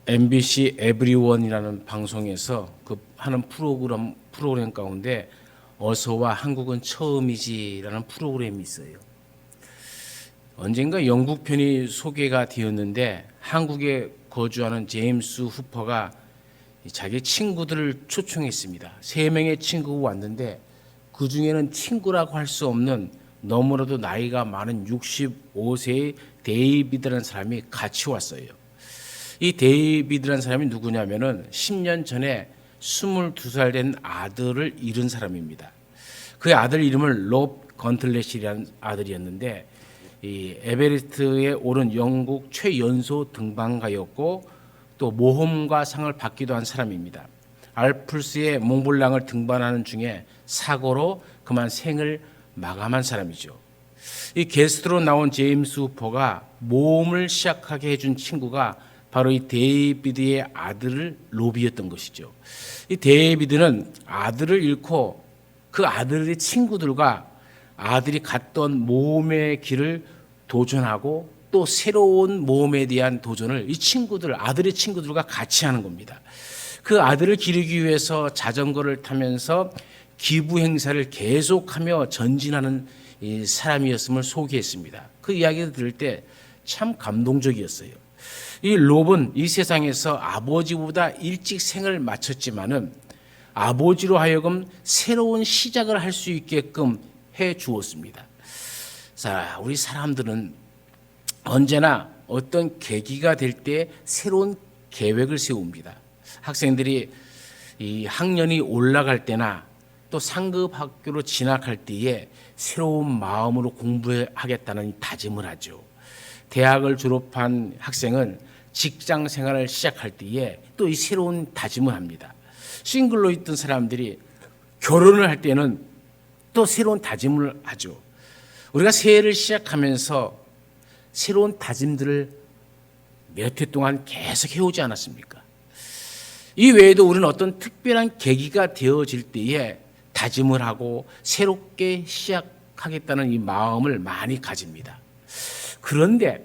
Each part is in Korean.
MBC 에브리원이라는 방송에서 그 하는 프로그램 가운데 어서와 한국은 처음이지라는 프로그램이 있어요. 언젠가 영국 편이 소개가 되었는데 한국에 거주하는 제임스 후퍼가 자기 친구들을 초청했습니다. 3명의 친구가 왔는데 그 중에는 친구라고 할 수 없는 너무나도 나이가 많은 65세의 데이비드라는 사람이 같이 왔어요. 이 데이비드라는 사람이 누구냐면은 10년 전에 22살 된 아들을 잃은 사람입니다. 그 아들 이름을 롭 건틀렛이라는 아들이었는데 이 에베레스트에 오른 영국 최연소 등반가였고 또 모험가 상을 받기도 한 사람입니다. 알프스의 몽블랑을 등반하는 중에 사고로 그만 생을 마감한 사람이죠. 이 게스트로 나온 제임스 후퍼가 모험을 시작하게 해준 친구가 바로 이 데이비드의 아들 로비였던 것이죠. 이 데이비드는 아들을 잃고 그 아들의 친구들과 아들이 갔던 모험의 길을 도전하고 또 새로운 모험에 대한 도전을 이 친구들, 아들의 친구들과 같이 하는 겁니다. 그 아들을 기르기 위해서 자전거를 타면서 기부 행사를 계속하며 전진하는 이 사람이었음을 소개했습니다. 그 이야기를 들을 때 참 감동적이었어요. 이 롭은 이 세상에서 아버지보다 일찍 생을 마쳤지만은 아버지로 하여금 새로운 시작을 할 수 있게끔 해 주었습니다. 자, 우리 사람들은 언제나 어떤 계기가 될 때 새로운 계획을 세웁니다. 학생들이 이 학년이 올라갈 때나 또 상급 학교로 진학할 때에 새로운 마음으로 공부하겠다는 다짐을 하죠. 대학을 졸업한 학생은 직장 생활을 시작할 때에 또 이 새로운 다짐을 합니다. 싱글로 있던 사람들이 결혼을 할 때는 또 새로운 다짐을 하죠. 우리가 새해를 시작하면서 새로운 다짐들을 몇 해 동안 계속 해오지 않았습니까? 이 외에도 우리는 어떤 특별한 계기가 되어질 때에 다짐을 하고 새롭게 시작하겠다는 이 마음을 많이 가집니다. 그런데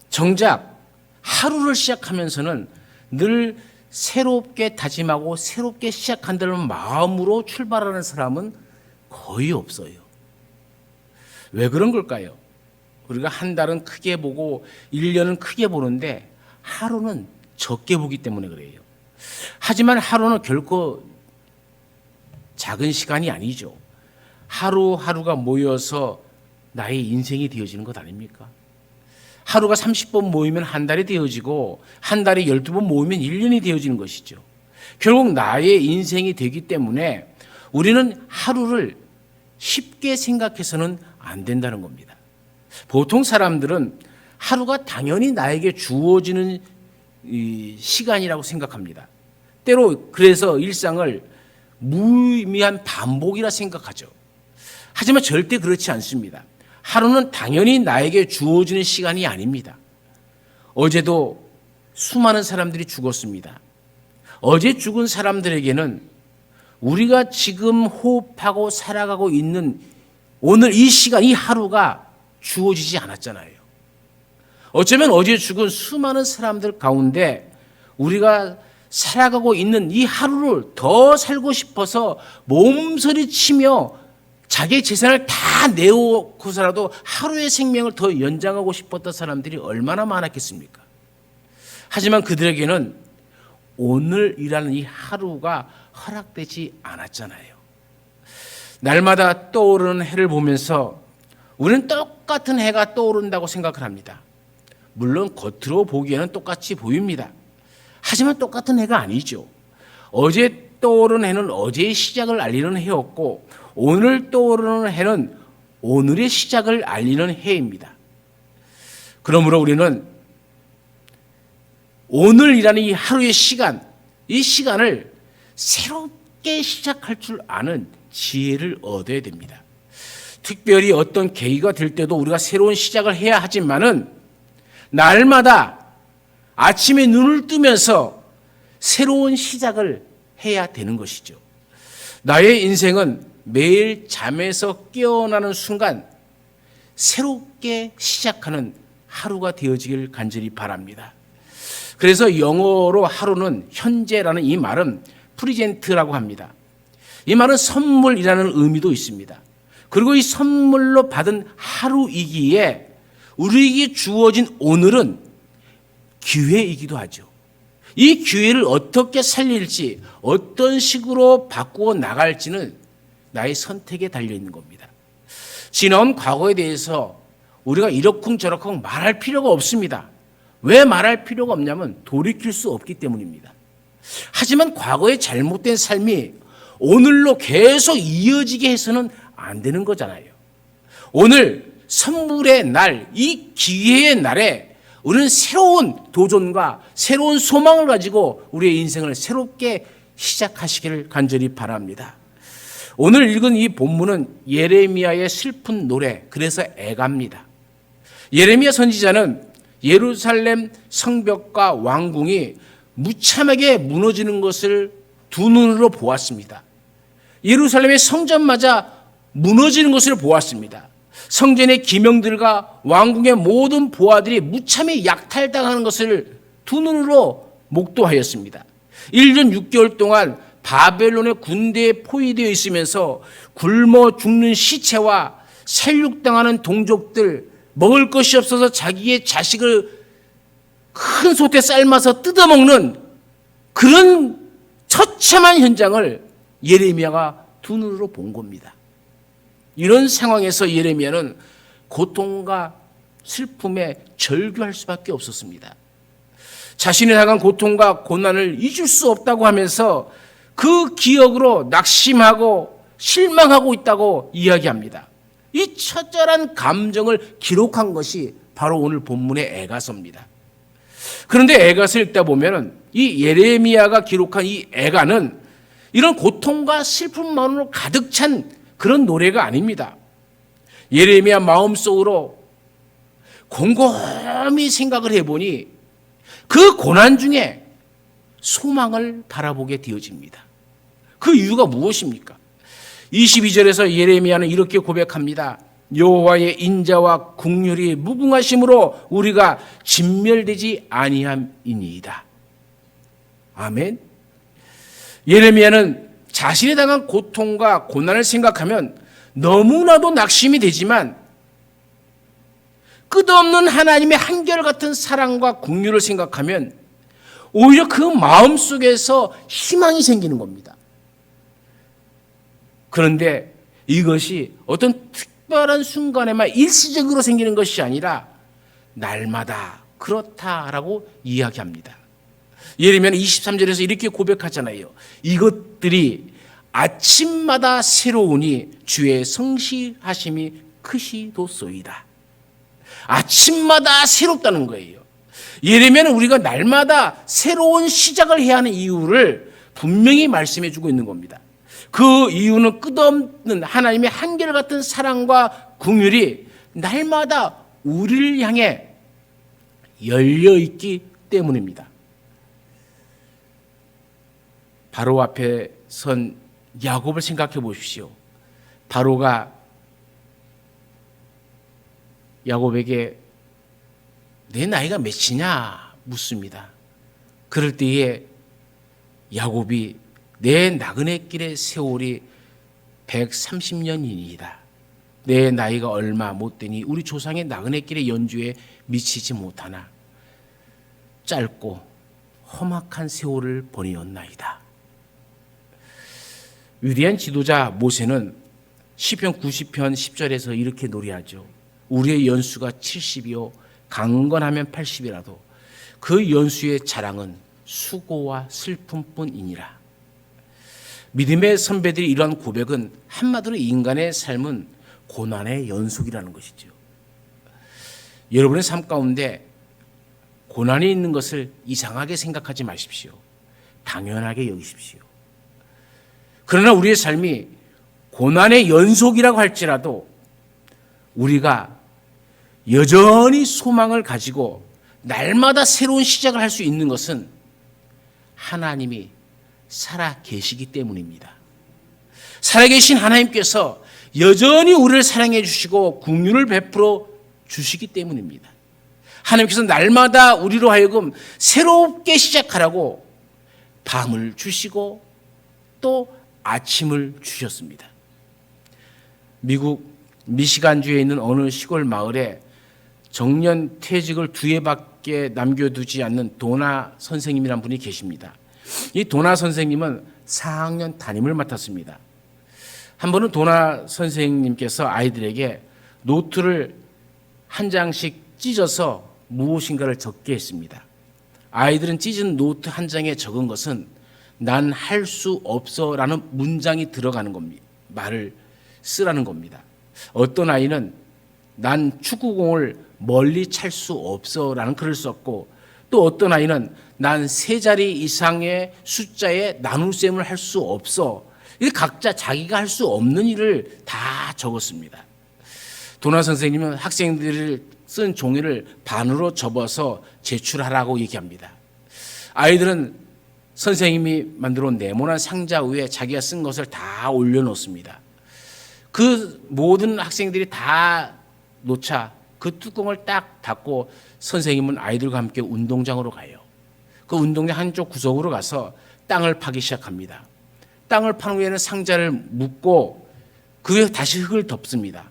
정작 하루를 시작하면서는 늘 새롭게 다짐하고 새롭게 시작한다는 마음으로 출발하는 사람은 거의 없어요. 왜 그런 걸까요? 우리가 한 달은 크게 보고 1년은 크게 보는데 하루는 적게 보기 때문에 그래요. 하지만 하루는 결코 작은 시간이 아니죠. 하루하루가 모여서 나의 인생이 되어지는 것 아닙니까? 하루가 30번 모이면 한 달이 되어지고 한 달에 12번 모이면 1년이 되어지는 것이죠. 결국 나의 인생이 되기 때문에 우리는 하루를 쉽게 생각해서는 안 된다는 겁니다. 보통 사람들은 하루가 당연히 나에게 주어지는 시간이라고 생각합니다. 때로 그래서 일상을 무의미한 반복이라 생각하죠. 하지만 절대 그렇지 않습니다. 하루는 당연히 나에게 주어지는 시간이 아닙니다. 어제도 수많은 사람들이 죽었습니다. 어제 죽은 사람들에게는 우리가 지금 호흡하고 살아가고 있는 오늘 이 시간, 이 하루가 주어지지 않았잖아요. 어쩌면 어제 죽은 수많은 사람들 가운데 우리가 살아가고 있는 이 하루를 더 살고 싶어서 몸서리치며 자기의 재산을 다 내놓고서라도 하루의 생명을 더 연장하고 싶었던 사람들이 얼마나 많았겠습니까? 하지만 그들에게는 오늘이라는 이 하루가 허락되지 않았잖아요. 날마다 떠오르는 해를 보면서 우리는 똑같은 해가 떠오른다고 생각을 합니다. 물론 겉으로 보기에는 똑같이 보입니다. 하지만 똑같은 해가 아니죠. 어제 떠오르는 해는 어제의 시작을 알리는 해였고 오늘 떠오르는 해는 오늘의 시작을 알리는 해입니다. 그러므로 우리는 오늘이라는 이 하루의 시간, 이 시간을 새롭게 시작할 줄 아는 지혜를 얻어야 됩니다. 특별히 어떤 계기가 될 때도 우리가 새로운 시작을 해야 하지만은 날마다 아침에 눈을 뜨면서 새로운 시작을 해야 되는 것이죠. 나의 인생은 매일 잠에서 깨어나는 순간 새롭게 시작하는 하루가 되어지길 간절히 바랍니다. 그래서 영어로 하루는 현재라는 이 말은 프리젠트라고 합니다. 이 말은 선물이라는 의미도 있습니다. 그리고 이 선물로 받은 하루이기에 우리에게 주어진 오늘은 기회이기도 하죠. 이 기회를 어떻게 살릴지, 어떤 식으로 바꾸어 나갈지는 나의 선택에 달려있는 겁니다. 지나온 과거에 대해서 우리가 이러쿵저러쿵 말할 필요가 없습니다. 왜 말할 필요가 없냐면 돌이킬 수 없기 때문입니다. 하지만 과거의 잘못된 삶이 오늘로 계속 이어지게 해서는 안 되는 거잖아요. 오늘 선물의 날, 이 기회의 날에 우리는 새로운 도전과 새로운 소망을 가지고 우리의 인생을 새롭게 시작하시기를 간절히 바랍니다. 오늘 읽은 이 본문은 예레미야의 슬픈 노래, 그래서 애가입니다. 예레미야 선지자는 예루살렘 성벽과 왕궁이 무참하게 무너지는 것을 두 눈으로 보았습니다. 예루살렘의 성전마저 무너지는 것을 보았습니다. 성전의 기명들과 왕궁의 모든 보아들이 무참히 약탈당하는 것을 두 눈으로 목도하였습니다. 1년 6개월 동안 바벨론의 군대에 포위되어 있으면서 굶어 죽는 시체와 살육당하는 동족들, 먹을 것이 없어서 자기의 자식을 큰 솥에 삶아서 뜯어먹는 그런 처참한 현장을 예레미야가 두 눈으로 본 겁니다. 이런 상황에서 예레미야는 고통과 슬픔에 절규할 수밖에 없었습니다. 자신이 당한 고통과 고난을 잊을 수 없다고 하면서 그 기억으로 낙심하고 실망하고 있다고 이야기합니다. 이 처절한 감정을 기록한 것이 바로 오늘 본문의 애가서입니다. 그런데 애가서 읽다 보면 이 예레미야가 기록한 이 애가는 이런 고통과 슬픔만으로 가득 찬 그런 노래가 아닙니다. 예레미야 마음속으로 곰곰이 생각을 해보니 그 고난 중에 소망을 바라보게 되어집니다. 그 이유가 무엇입니까? 22절에서 예레미야는 이렇게 고백합니다. 여호와의 인자와 긍휼이 무궁하심으로 우리가 진멸되지 아니함이니이다. 아멘. 예레미야는 자신이 당한 고통과 고난을 생각하면 너무나도 낙심이 되지만 끝없는 하나님의 한결같은 사랑과 긍휼을 생각하면 오히려 그 마음속에서 희망이 생기는 겁니다. 그런데 이것이 어떤 특별한 순간에만 일시적으로 생기는 것이 아니라 날마다 그렇다라고 이야기합니다. 예레미야는 23절에서 이렇게 고백하잖아요. 이것들이 아침마다 새로우니 주의 성실하심이 크시도소이다. 아침마다 새롭다는 거예요. 예레미야는 우리가 날마다 새로운 시작을 해야 하는 이유를 분명히 말씀해 주고 있는 겁니다. 그 이유는 끝없는 하나님의 한결같은 사랑과 긍휼이 날마다 우리를 향해 열려있기 때문입니다. 바로 앞에 선 야곱을 생각해 보십시오. 바로가 야곱에게 내 나이가 몇이냐 묻습니다. 그럴 때에 야곱이 내 나그네 길의 세월이 130년이니이다. 내 나이가 얼마 못 되니 우리 조상의 나그네 길의 연주에 미치지 못하나 짧고 험악한 세월을 보내었나이다. 위대한 지도자 모세는 시편 90편 10절에서 이렇게 노래하죠. 우리의 연수가 70이요 강건하면 80이라도 그 연수의 자랑은 수고와 슬픔뿐이니라. 믿음의 선배들이 이러한 고백은 한마디로 인간의 삶은 고난의 연속이라는 것이죠. 여러분의 삶 가운데 고난이 있는 것을 이상하게 생각하지 마십시오. 당연하게 여기십시오. 그러나 우리의 삶이 고난의 연속이라고 할지라도 우리가 여전히 소망을 가지고 날마다 새로운 시작을 할 수 있는 것은 하나님이 살아 계시기 때문입니다. 살아계신 하나님께서 여전히 우리를 사랑해 주시고 긍휼을 베풀어 주시기 때문입니다. 하나님께서 날마다 우리로 하여금 새롭게 시작하라고 밤을 주시고 또 아침을 주셨습니다. 미국 미시간주에 있는 어느 시골 마을에 정년 퇴직을 2해밖에 남겨두지 않는 도나 선생님이란 분이 계십니다. 이 도나 선생님은 4학년 담임을 맡았습니다. 한 번은 도나 선생님께서 아이들에게 노트를 한 장씩 찢어서 무엇인가를 적게 했습니다. 아이들은 찢은 노트 한 장에 적은 것은 난 할 수 없어 라는 문장이 들어가는 겁니다. 말을 쓰라는 겁니다. 어떤 아이는 난 축구공을 멀리 찰 수 없어 라는 글을 썼고, 또 어떤 아이는 난 3자리 이상의 숫자의 나눗셈을 할 수 없어. 이 각자 자기가 할 수 없는 일을 다 적었습니다. 도나 선생님은 학생들을 쓴 종이를 반으로 접어서 제출하라고 얘기합니다. 아이들은 선생님이 만들어 온 네모난 상자 위에 자기가 쓴 것을 다 올려놓습니다. 그 모든 학생들이 다 놓자 그 뚜껑을 딱 닫고 선생님은 아이들과 함께 운동장으로 가요. 그 운동장 한쪽 구석으로 가서 땅을 파기 시작합니다. 땅을 판 후에는 상자를 묶고 그 위에 다시 흙을 덮습니다.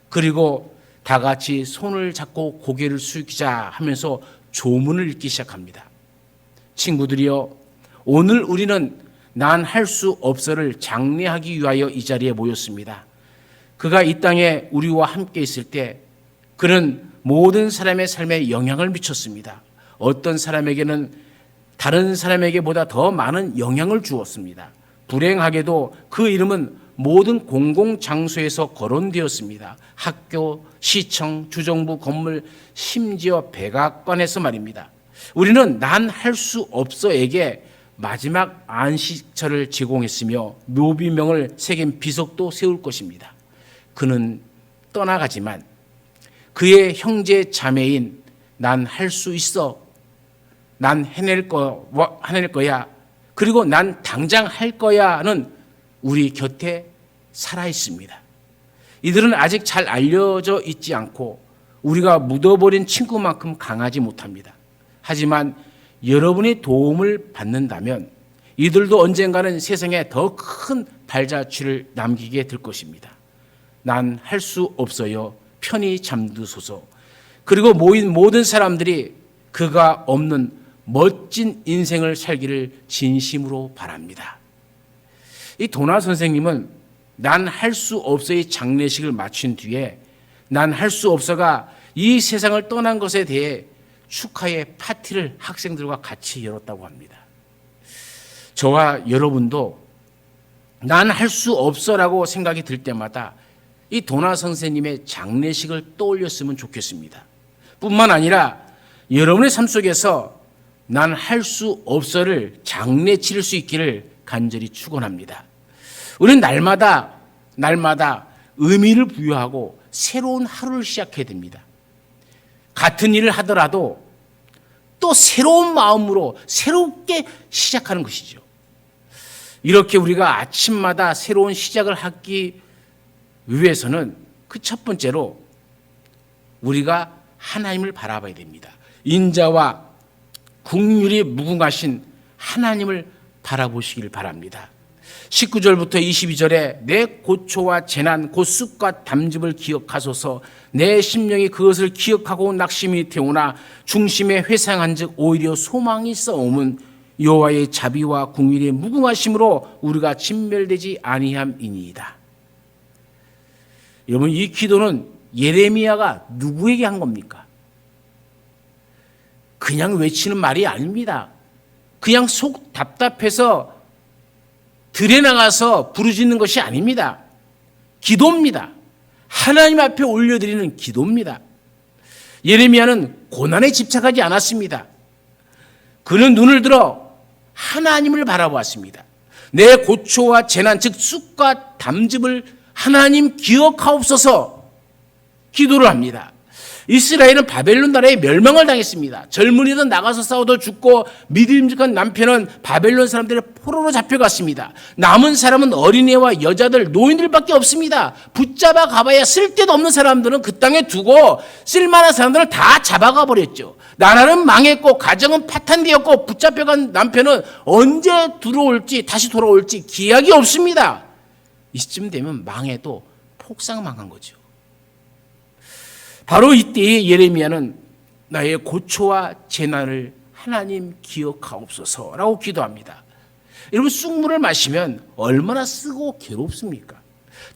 그리고 다 같이 손을 잡고 고개를 숙이자 하면서 조문을 읽기 시작합니다. 친구들이여, 오늘 우리는 난 할 수 없어를 장례하기 위하여 이 자리에 모였습니다. 그가 이 땅에 우리와 함께 있을 때 그는 모든 사람의 삶에 영향을 미쳤습니다. 어떤 사람에게는 다른 사람에게보다 더 많은 영향을 주었습니다. 불행하게도 그 이름은 모든 공공장소에서 거론되었습니다. 학교, 시청, 주정부 건물, 심지어 백악관에서 말입니다. 우리는 난 할 수 없어에게 마지막 안식처를 제공했으며 묘비명을 새긴 비석도 세울 것입니다. 그는 떠나가지만 그의 형제 자매인 난 할 수 있어, 난 해낼 거야, 그리고 난 당장 할 거야는 우리 곁에 살아 있습니다. 이들은 아직 잘 알려져 있지 않고 우리가 묻어버린 친구만큼 강하지 못합니다. 하지만 여러분의 도움을 받는다면 이들도 언젠가는 세상에 더 큰 발자취를 남기게 될 것입니다. 난 할 수 없어요. 편히 잠드소서. 그리고 모인 모든 사람들이 그가 없는 멋진 인생을 살기를 진심으로 바랍니다. 이 도나 선생님은 난 할 수 없어의 장례식을 마친 뒤에 난 할 수 없어가 이 세상을 떠난 것에 대해 축하의 파티를 학생들과 같이 열었다고 합니다. 저와 여러분도 난 할 수 없어라고 생각이 들 때마다 이 도나 선생님의 장례식을 떠올렸으면 좋겠습니다. 뿐만 아니라 여러분의 삶 속에서 난 할 수 없어를 장례 치를 수 있기를 간절히 축원합니다. 우리는 날마다 의미를 부여하고 새로운 하루를 시작해야 됩니다. 같은 일을 하더라도 또 새로운 마음으로 새롭게 시작하는 것이죠. 이렇게 우리가 아침마다 새로운 시작을 하기 위해서는 그 첫 번째로 우리가 하나님을 바라봐야 됩니다. 인자와 긍휼이 무궁하신 하나님을 바라보시길 바랍니다. 19절부터 22절에 내 고초와 재난 곧 쑥과 담즙을 기억하소서. 내 심령이 그것을 기억하고 낙심이 되오나 중심에 회상한즉 오히려 소망이 싸움은 여호와의 자비와 긍휼이 무궁하심으로 우리가 진멸되지 아니함이니이다. 여러분, 이 기도는 예레미야가 누구에게 한 겁니까? 그냥 외치는 말이 아닙니다. 그냥 속 답답해서 들에 나가서 부르짖는 것이 아닙니다. 기도입니다. 하나님 앞에 올려드리는 기도입니다. 예레미야는 고난에 집착하지 않았습니다. 그는 눈을 들어 하나님을 바라보았습니다. 내 고초와 재난 즉 쑥과 담즙을 하나님 기억하옵소서 기도를 합니다. 이스라엘은 바벨론 나라에 멸망을 당했습니다. 젊은이들은 나가서 싸워도 죽고 믿음직한 남편은 바벨론 사람들의 포로로 잡혀갔습니다. 남은 사람은 어린애와 여자들, 노인들밖에 없습니다. 붙잡아 가봐야 쓸데도 없는 사람들은 그 땅에 두고 쓸만한 사람들을 다 잡아가 버렸죠. 나라는 망했고 가정은 파탄되었고 붙잡혀간 남편은 언제 들어올지 다시 돌아올지 기약이 없습니다. 이쯤 되면 망해도 폭삭망한 거죠. 바로 이때 예레미야는 나의 고초와 재난을 하나님 기억하옵소서라고 기도합니다. 여러분, 쑥물을 마시면 얼마나 쓰고 괴롭습니까?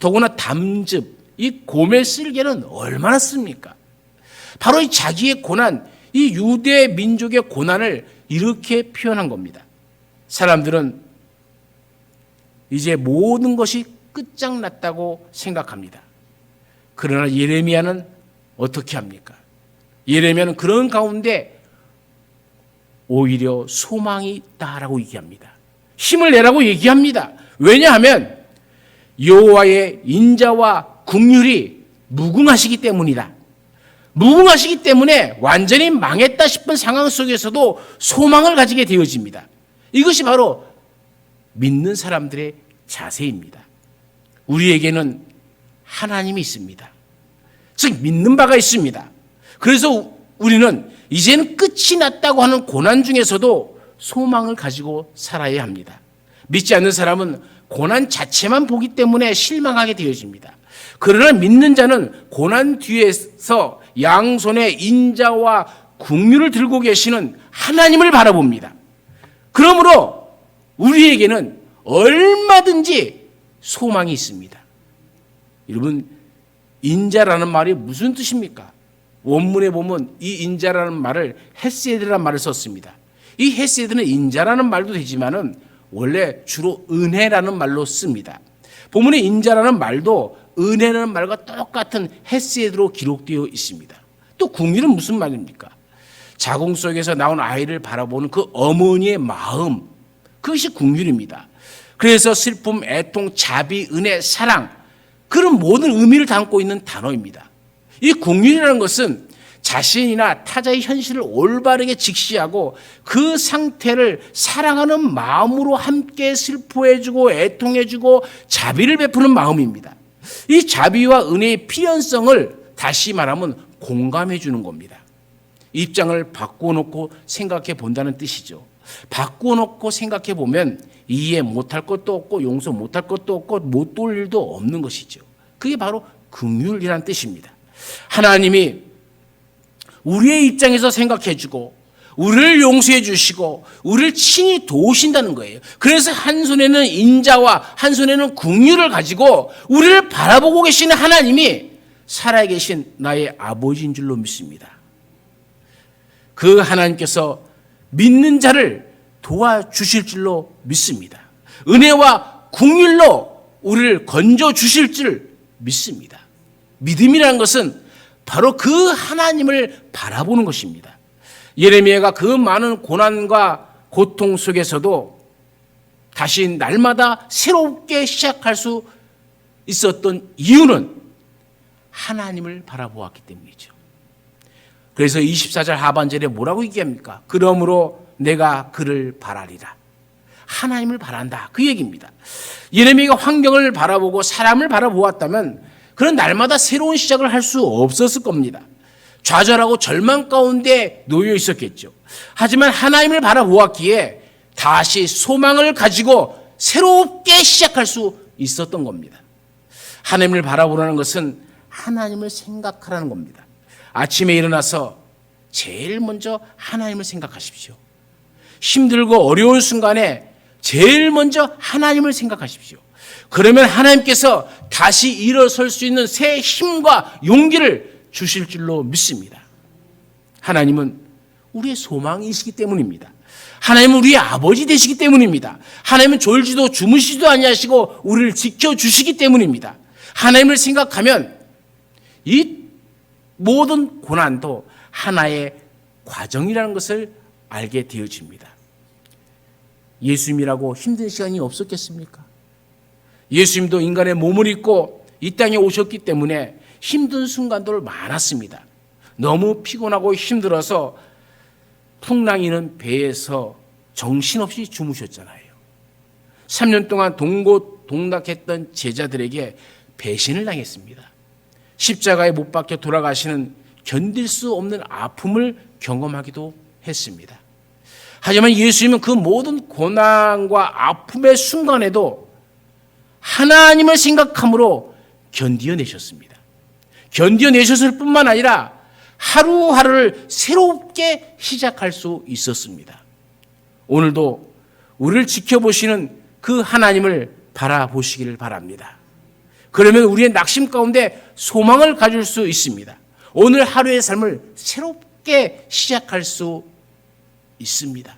더구나 담즙, 이 곰의 쓸개는 얼마나 씁니까? 바로 이 자기의 고난, 이 유대 민족의 고난을 이렇게 표현한 겁니다. 사람들은 이제 모든 것이 끝장났다고 생각합니다. 그러나 예레미야는 어떻게 합니까? 예레미야는 그런 가운데 오히려 소망이 있다라고 얘기합니다. 힘을 내라고 얘기합니다. 왜냐하면 여호와의 인자와 긍휼이 무궁하시기 때문이다. 무궁하시기 때문에 완전히 망했다 싶은 상황 속에서도 소망을 가지게 되어집니다. 이것이 바로 믿는 사람들의 자세입니다. 우리에게는 하나님이 있습니다. 즉 믿는 바가 있습니다. 그래서 우리는 이제는 끝이 났다고 하는 고난 중에서도 소망을 가지고 살아야 합니다. 믿지 않는 사람은 고난 자체만 보기 때문에 실망하게 되어집니다. 그러나 믿는 자는 고난 뒤에서 양손에 인자와 긍휼을 들고 계시는 하나님을 바라봅니다. 그러므로 우리에게는 얼마든지 소망이 있습니다. 여러분, 인자라는 말이 무슨 뜻입니까? 원문에 보면 이 인자라는 말을 헤세드라는 말을 썼습니다. 이 헤세드는 인자라는 말도 되지만은 원래 주로 은혜라는 말로 씁니다. 본문에 인자라는 말도 은혜라는 말과 똑같은 헤세드로 기록되어 있습니다. 또 긍휼은 무슨 말입니까? 자궁 속에서 나온 아이를 바라보는 그 어머니의 마음, 그것이 긍휼입니다. 그래서 슬픔, 애통, 자비, 은혜, 사랑, 그런 모든 의미를 담고 있는 단어입니다. 이 긍휼이라는 것은 자신이나 타자의 현실을 올바르게 직시하고 그 상태를 사랑하는 마음으로 함께 슬퍼해주고 애통해주고 자비를 베푸는 마음입니다. 이 자비와 은혜의 필연성을 다시 말하면 공감해 주는 겁니다. 입장을 바꿔놓고 생각해 본다는 뜻이죠. 바꿔놓고 생각해 보면 이해 못할 것도 없고 용서 못할 것도 없고 못 도울 일도 없는 것이죠. 그게 바로 긍휼이라는 뜻입니다. 하나님이 우리의 입장에서 생각해 주고 우리를 용서해 주시고 우리를 친히 도우신다는 거예요. 그래서 한 손에는 인자와 한 손에는 긍휼을 가지고 우리를 바라보고 계시는 하나님이 살아계신 나의 아버지인 줄로 믿습니다. 그 하나님께서 믿는 자를 도와주실 줄로 믿습니다. 은혜와 긍휼로 우리를 건져주실 줄 믿습니다. 믿음이라는 것은 바로 그 하나님을 바라보는 것입니다. 예레미야가 그 많은 고난과 고통 속에서도 다시 날마다 새롭게 시작할 수 있었던 이유는 하나님을 바라보았기 때문이죠. 그래서 24절 하반절에 뭐라고 얘기합니까? 그러므로 내가 그를 바라리라. 하나님을 바란다. 그 얘기입니다. 예레미야가 환경을 바라보고 사람을 바라보았다면 그런 날마다 새로운 시작을 할 수 없었을 겁니다. 좌절하고 절망 가운데 놓여 있었겠죠. 하지만 하나님을 바라보았기에 다시 소망을 가지고 새롭게 시작할 수 있었던 겁니다. 하나님을 바라보라는 것은 하나님을 생각하라는 겁니다. 아침에 일어나서 제일 먼저 하나님을 생각하십시오. 힘들고 어려운 순간에 제일 먼저 하나님을 생각하십시오. 그러면 하나님께서 다시 일어설 수 있는 새 힘과 용기를 주실 줄로 믿습니다. 하나님은 우리의 소망이시기 때문입니다. 하나님은 우리의 아버지 되시기 때문입니다. 하나님은 졸지도 주무시지도 아니하시고 우리를 지켜주시기 때문입니다. 하나님을 생각하면 이 모든 고난도 하나의 과정이라는 것을 알게 되어집니다. 예수님이라고 힘든 시간이 없었겠습니까? 예수님도 인간의 몸을 입고 이 땅에 오셨기 때문에 힘든 순간도 많았습니다. 너무 피곤하고 힘들어서 풍랑이는 배에서 정신없이 주무셨잖아요. 3년 동안 동고동락했던 제자들에게 배신을 당했습니다. 십자가에 못 박혀 돌아가시는 견딜 수 없는 아픔을 경험하기도 했습니다. 하지만 예수님은 그 모든 고난과 아픔의 순간에도 하나님을 생각함으로 견디어내셨습니다. 견디어내셨을 뿐만 아니라 하루하루를 새롭게 시작할 수 있었습니다. 오늘도 우리를 지켜보시는 그 하나님을 바라보시기를 바랍니다. 그러면 우리의 낙심 가운데 소망을 가질 수 있습니다. 오늘 하루의 삶을 새롭게 시작할 수 있습니다.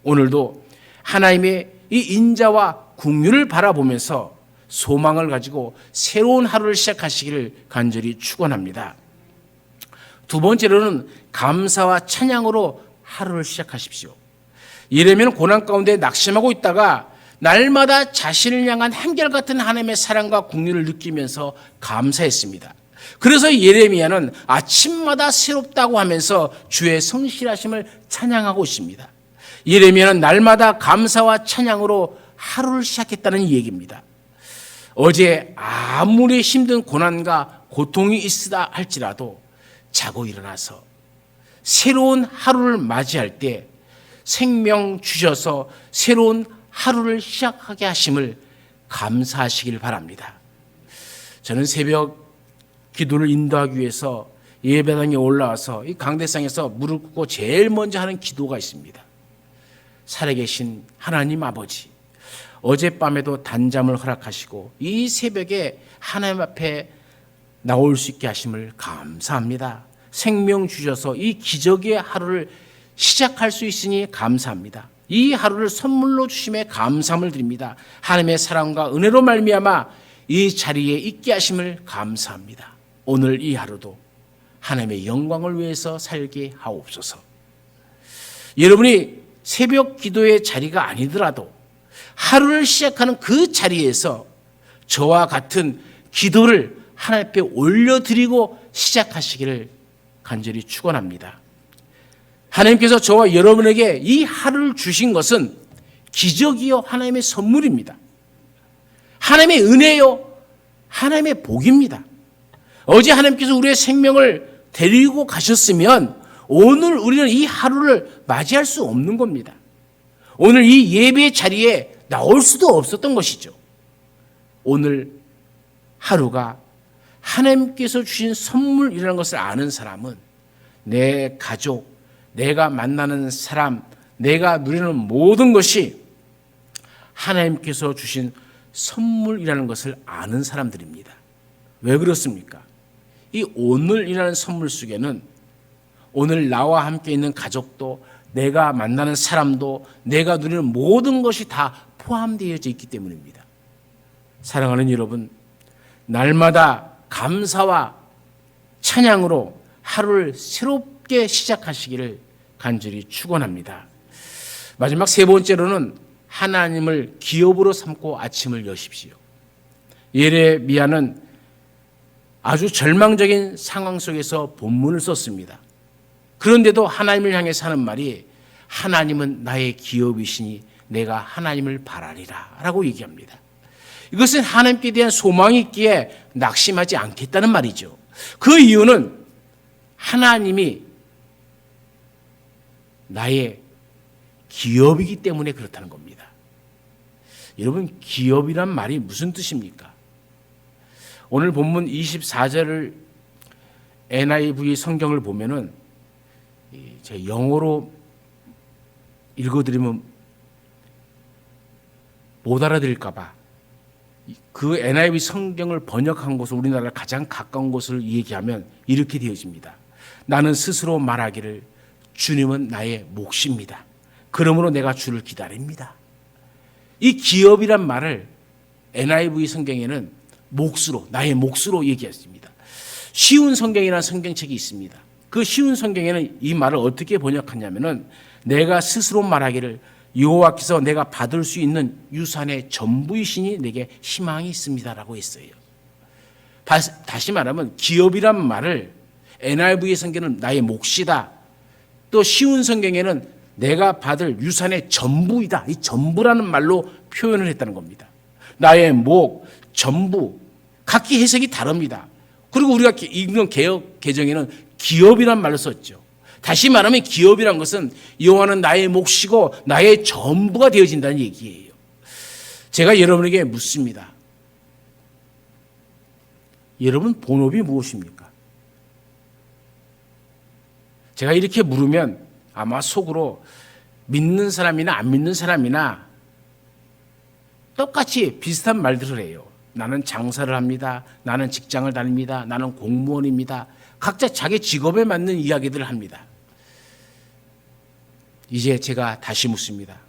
오늘도 하나님의 이 인자와 긍휼을 바라보면서 소망을 가지고 새로운 하루를 시작하시기를 간절히 축원합니다. 두 번째로는 감사와 찬양으로 하루를 시작하십시오. 예레미야는 고난 가운데 낙심하고 있다가 날마다 자신을 향한 한결같은 하나님의 사랑과 긍휼을 느끼면서 감사했습니다. 그래서 예레미야는 아침마다 새롭다고 하면서 주의 성실하심을 찬양하고 있습니다. 예레미야는 날마다 감사와 찬양으로 하루를 시작했다는 얘기입니다. 어제 아무리 힘든 고난과 고통이 있으다 할지라도 자고 일어나서 새로운 하루를 맞이할 때 생명 주셔서 새로운 하루를 시작하게 하심을 감사하시길 바랍니다. 저는 새벽 기도를 인도하기 위해서 예배당에 올라와서 이 강대상에서 무릎 꿇고 제일 먼저 하는 기도가 있습니다. 살아계신 하나님 아버지, 어젯밤에도 단잠을 허락하시고 이 새벽에 하나님 앞에 나올 수 있게 하심을 감사합니다. 생명 주셔서 이 기적의 하루를 시작할 수 있으니 감사합니다. 이 하루를 선물로 주심에 감사함을 드립니다. 하나님의 사랑과 은혜로 말미암아 이 자리에 있게 하심을 감사합니다. 오늘 이 하루도 하나님의 영광을 위해서 살게 하옵소서. 여러분이 새벽 기도의 자리가 아니더라도 하루를 시작하는 그 자리에서 저와 같은 기도를 하나님 앞에 올려드리고 시작하시기를 간절히 축원합니다. 하나님께서 저와 여러분에게 이 하루를 주신 것은 기적이요 하나님의 선물입니다. 하나님의 은혜요 하나님의 복입니다. 어제 하나님께서 우리의 생명을 데리고 가셨으면 오늘 우리는 이 하루를 맞이할 수 없는 겁니다. 오늘 이 예배의 자리에 나올 수도 없었던 것이죠. 오늘 하루가 하나님께서 주신 선물이라는 것을 아는 사람은 내 가족, 내가 만나는 사람, 내가 누리는 모든 것이 하나님께서 주신 선물이라는 것을 아는 사람들입니다. 왜 그렇습니까? 이 오늘이라는 선물 속에는 오늘 나와 함께 있는 가족도, 내가 만나는 사람도, 내가 누리는 모든 것이 다 포함되어 있기 때문입니다. 사랑하는 여러분, 날마다 감사와 찬양으로 하루를 새롭게 시작하시기를 간절히 축원합니다. 마지막 세 번째로는 하나님을 기업으로 삼고 아침을 여십시오. 예레미야는 아주 절망적인 상황 속에서 본문을 썼습니다. 그런데도 하나님을 향해서 하는 말이 하나님은 나의 기업이시니 내가 하나님을 바라리라 라고 얘기합니다. 이것은 하나님께 대한 소망이 있기에 낙심하지 않겠다는 말이죠. 그 이유는 하나님이 나의 기업이기 때문에 그렇다는 겁니다. 여러분, 기업이란 말이 무슨 뜻입니까? 오늘 본문 24절을 NIV 성경을 보면은 제가 영어로 읽어드리면 못 알아들을까 봐 그 NIV 성경을 번역한 곳을 우리나라 가장 가까운 곳을 얘기하면 이렇게 되어집니다. 나는 스스로 말하기를 주님은 나의 몫입니다. 그러므로 내가 주를 기다립니다. 이 기업이란 말을 NIV 성경에는 몫으로, 나의 몫으로 얘기했습니다. 쉬운 성경이라는 성경책이 있습니다. 그 쉬운 성경에는 이 말을 어떻게 번역하냐면은 내가 스스로 말하기를 여호와께서 내가 받을 수 있는 유산의 전부이시니 내게 희망이 있습니다라고 했어요. 다시 말하면 기업이란 말을 NIV 성경은 나의 몫이다. 또 쉬운 성경에는 내가 받을 유산의 전부이다. 이 전부라는 말로 표현을 했다는 겁니다. 나의 목, 전부, 각기 해석이 다릅니다. 그리고 우리가 읽는 개역 개정에는 기업이란 말을 썼죠. 다시 말하면 기업이란 것은 여호와는 나의 몫이고 나의 전부가 되어진다는 얘기예요. 제가 여러분에게 묻습니다. 여러분 본업이 무엇입니까? 제가 이렇게 물으면 아마 속으로 믿는 사람이나 안 믿는 사람이나 똑같이 비슷한 말들을 해요. 나는 장사를 합니다. 나는 직장을 다닙니다. 나는 공무원입니다. 각자 자기 직업에 맞는 이야기들을 합니다. 이제 제가 다시 묻습니다.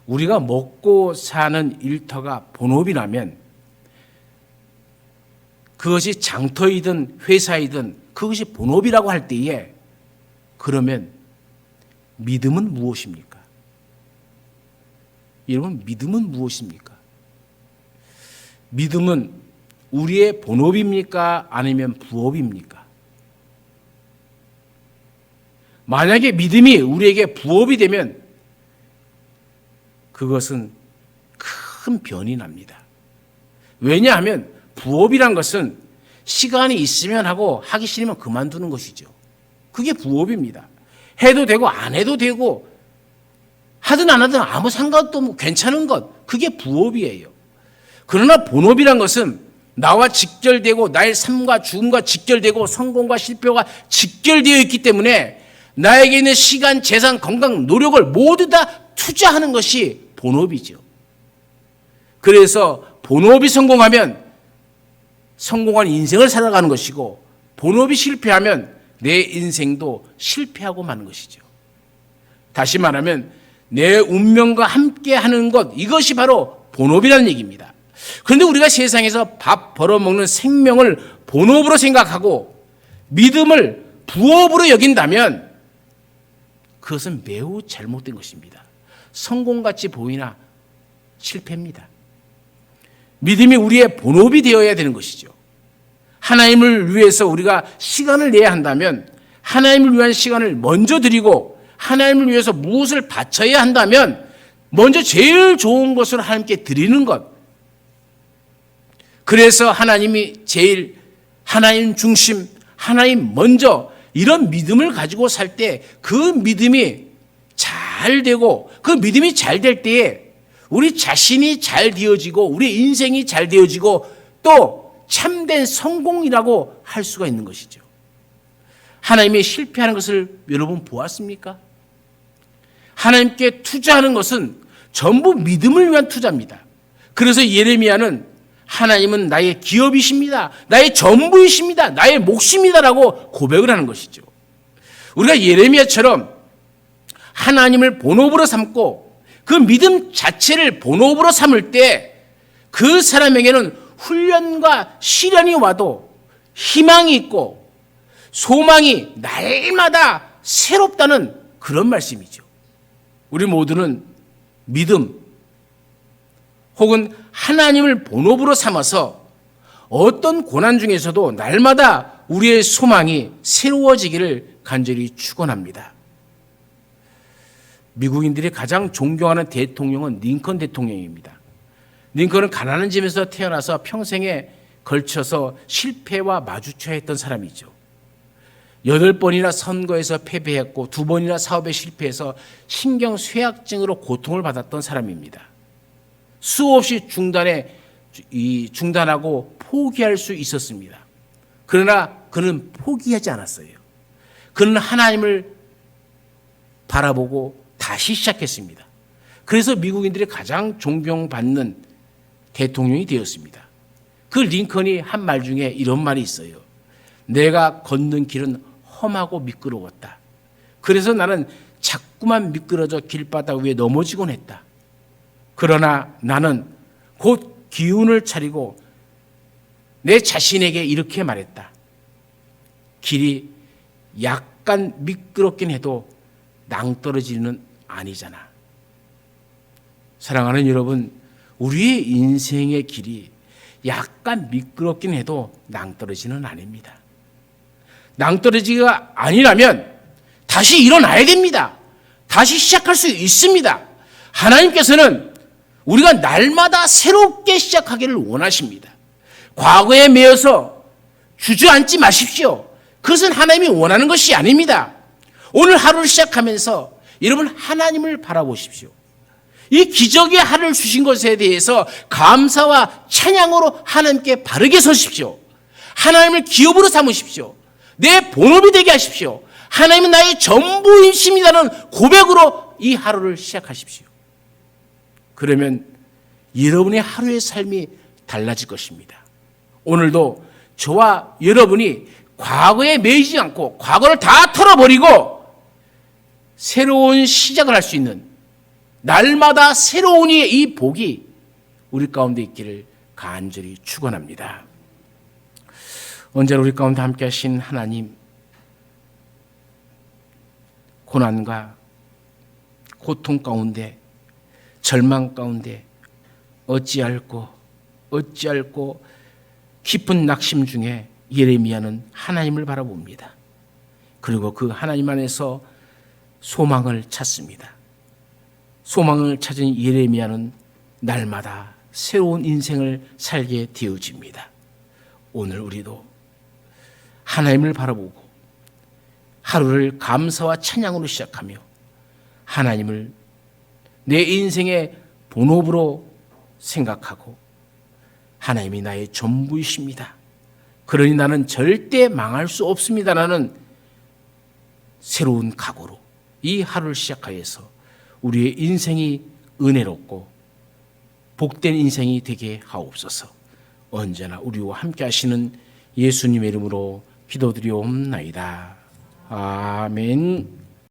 우리가 먹고 사는 일터가 본업이라면 그것이 장터이든 회사이든 그것이 본업이라고 할 때에 그러면 믿음은 무엇입니까? 여러분, 믿음은 무엇입니까? 믿음은 우리의 본업입니까? 아니면 부업입니까? 만약에 믿음이 우리에게 부업이 되면 그것은 큰 변이 납니다. 왜냐하면 부업이란 것은 시간이 있으면 하고 하기 싫으면 그만두는 것이죠. 그게 부업입니다. 해도 되고 안 해도 되고 하든 안 하든 아무 상관도 없고 괜찮은 것, 그게 부업이에요. 그러나 본업이란 것은 나와 직결되고 나의 삶과 죽음과 직결되고 성공과 실패가 직결되어 있기 때문에 나에게 있는 시간, 재산, 건강, 노력을 모두 다 투자하는 것이 본업이죠. 그래서 본업이 성공하면 성공한 인생을 살아가는 것이고 본업이 실패하면 내 인생도 실패하고 마는 것이죠. 다시 말하면 내 운명과 함께하는 것, 이것이 바로 본업이라는 얘기입니다. 그런데 우리가 세상에서 밥 벌어먹는 생명을 본업으로 생각하고 믿음을 부업으로 여긴다면 그것은 매우 잘못된 것입니다. 성공같이 보이나 실패입니다. 믿음이 우리의 본업이 되어야 되는 것이죠. 하나님을 위해서 우리가 시간을 내야 한다면 하나님을 위한 시간을 먼저 드리고 하나님을 위해서 무엇을 바쳐야 한다면 먼저 제일 좋은 것을 하나님께 드리는 것. 그래서 하나님이 제일 하나님 중심, 하나님 먼저 이런 믿음을 가지고 살 때 그 믿음이 잘 되고 그 믿음이 잘 될 때에 우리 자신이 잘 되어지고 우리 인생이 잘 되어지고 또 참된 성공이라고 할 수가 있는 것이죠. 하나님이 실패하는 것을 여러분 보았습니까? 하나님께 투자하는 것은 전부 믿음을 위한 투자입니다. 그래서 예레미야는 하나님은 나의 기업이십니다. 나의 전부이십니다. 나의 몫입니다라고 고백을 하는 것이죠. 우리가 예레미야처럼 하나님을 본업으로 삼고 그 믿음 자체를 본업으로 삼을 때 그 사람에게는 훈련과 시련이 와도 희망이 있고 소망이 날마다 새롭다는 그런 말씀이죠. 우리 모두는 믿음 혹은 하나님을 본업으로 삼아서 어떤 고난 중에서도 날마다 우리의 소망이 새로워지기를 간절히 축원합니다. 미국인들이 가장 존경하는 대통령은 링컨 대통령입니다. 링컨은 가난한 집에서 태어나서 평생에 걸쳐서 실패와 마주쳐야 했던 사람이죠. 8번이나 선거에서 패배했고 2번이나 사업에 실패해서 신경쇠약증으로 고통을 받았던 사람입니다. 수없이 중단하고 포기할 수 있었습니다. 그러나 그는 포기하지 않았어요. 그는 하나님을 바라보고 다시 시작했습니다. 그래서 미국인들이 가장 존경받는 대통령이 되었습니다. 그 링컨이 한 말 중에 이런 말이 있어요. 내가 걷는 길은 험하고 미끄러웠다. 그래서 나는 자꾸만 미끄러져 길바닥 위에 넘어지곤 했다. 그러나 나는 곧 기운을 차리고 내 자신에게 이렇게 말했다. 길이 약간 미끄럽긴 해도 낭떠러지는 아니잖아. 사랑하는 여러분, 우리의 인생의 길이 약간 미끄럽긴 해도 낭떠러지는 아닙니다. 낭떠러지가 아니라면 다시 일어나야 됩니다. 다시 시작할 수 있습니다. 하나님께서는 우리가 날마다 새롭게 시작하기를 원하십니다. 과거에 매여서 주저앉지 마십시오. 그것은 하나님이 원하는 것이 아닙니다. 오늘 하루를 시작하면서 여러분 하나님을 바라보십시오. 이 기적의 하루를 주신 것에 대해서 감사와 찬양으로 하나님께 바르게 서십시오. 하나님을 기업으로 삼으십시오. 내 본업이 되게 하십시오. 하나님은 나의 전부이십니다는 고백으로 이 하루를 시작하십시오. 그러면 여러분의 하루의 삶이 달라질 것입니다. 오늘도 저와 여러분이 과거에 매이지 않고 과거를 다 털어버리고 새로운 시작을 할 수 있는 날마다 새로운 이 복이 우리 가운데 있기를 간절히 축원합니다. 언제나 우리 가운데 함께 하신 하나님, 고난과 고통 가운데 절망 가운데 어찌할꼬 깊은 낙심 중에 예레미야는 하나님을 바라봅니다. 그리고 그 하나님 안에서 소망을 찾습니다. 소망을 찾은 예레미야는 날마다 새로운 인생을 살게 되어집니다. 오늘 우리도 하나님을 바라보고 하루를 감사와 찬양으로 시작하며 하나님을 내 인생의 본업으로 생각하고 하나님이 나의 전부이십니다. 그러니 나는 절대 망할 수 없습니다라는 새로운 각오로 이 하루를 시작하여서 우리의 인생이 은혜롭고 복된 인생이 되게 하옵소서. 언제나 우리와 함께 하시는 예수님의 이름으로 기도드리옵나이다. 아멘.